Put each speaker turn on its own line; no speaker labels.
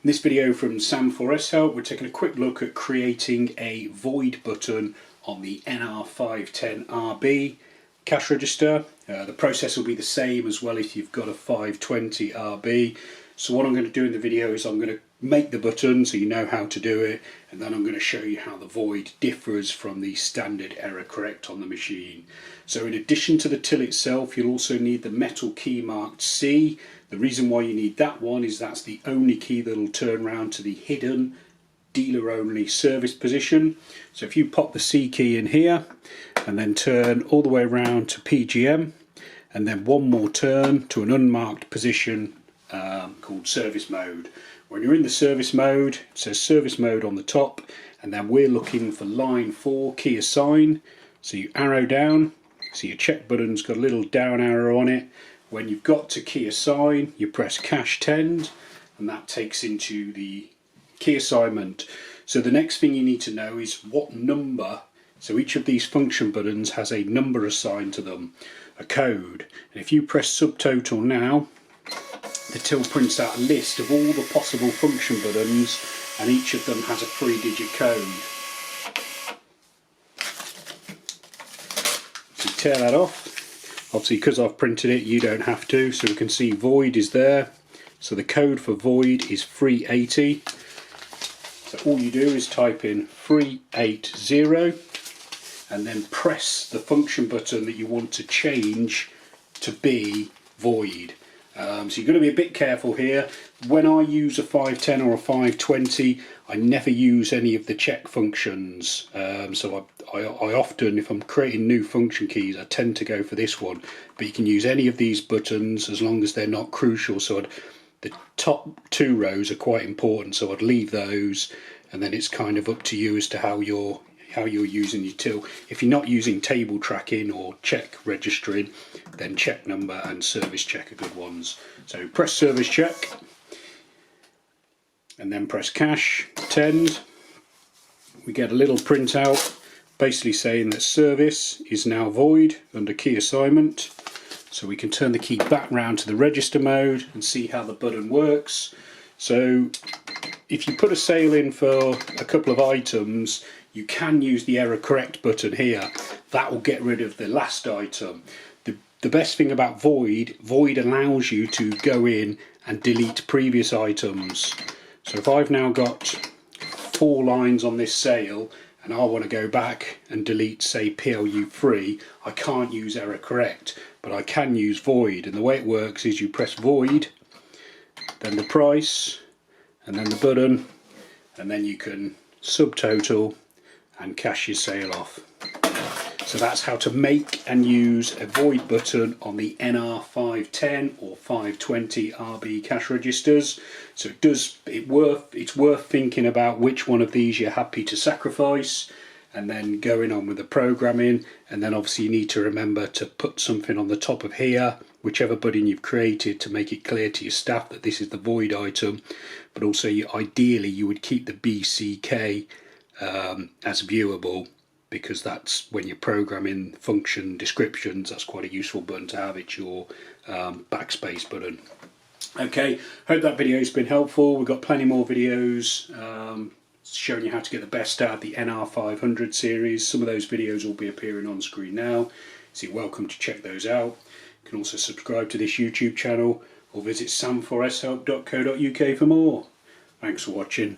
In this video from Sam4S Help, we're taking a quick look at creating a void button on the NR-510RB cash register. The process will be the same as well if you've got a 520RB. So what I'm going to do in the video is I'm going to make the button so you know how to do it, and then I'm going to show you how the void differs from the standard error correct on the machine. So in addition to the till itself, you'll also need the metal key marked C. The reason why you need that one is that's the only key that will turn round to the hidden dealer only service position. So if you pop the C key in here and then turn all the way around to PGM and then one more turn to an unmarked position called service mode. When you're in the service mode, it says service mode on the top, and then we're looking for line 4 key assign. So you arrow down, so your check button's got a little down arrow on it. When you've got to key assign, you press cash tend, and that takes into the key assignment. So the next thing you need to know is what number. So each of these function buttons has a number assigned to them, a code. And if you press subtotal now, the till prints out a list of all the possible function buttons, and each of them has a 3-digit code. So tear that off. Obviously, because I've printed it, you don't have to. So we can see void is there. So the code for void is 380. So all you do is type in 380 and then press the function button that you want to change to be void. So you've got to be a bit careful here. When I use a 510 or a 520, I never use any of the check functions. So I often, if I'm creating new function keys, I tend to go for this one. But you can use any of these buttons as long as they're not crucial. So the top 2 rows are quite important, so I'd leave those, and then it's kind of up to you as to how you're using your till. If you're not using table tracking or check registering, then check number and service check are good ones. So press service check and then press cash tend. We get a little printout basically saying that service is now void under key assignment. So we can turn the key back round to the register mode and see how the button works. So if you put a sale in for a couple of items, you can use the error correct button here. That will get rid of the last item. The best thing about void allows you to go in and delete previous items. So if I've now got 4 lines on this sale and I want to go back and delete, say, PLU3, I can't use error correct, but I can use void. And the way it works is you press void, then the price, and then the button, and then you can subtotal and cash your sale off. So that's how to make and use a void button on the NR-510 or 520RB cash registers. So it's worth thinking about which one of these you're happy to sacrifice, and then going on with the programming. And then obviously you need to remember to put something on the top of here, whichever button you've created, to make it clear to your staff that this is the void item. But also ideally you would keep the BCK as viewable, because that's when you're programming function descriptions, that's quite a useful button to have. It's your backspace button. Okay, hope that video has been helpful. We've got plenty more videos showing you how to get the best out of the NR-500 series. Some of those videos will be appearing on screen now, so you're welcome to check those out. You can also subscribe to this YouTube channel or visit sam4shelp.co.uk for more. Thanks for watching.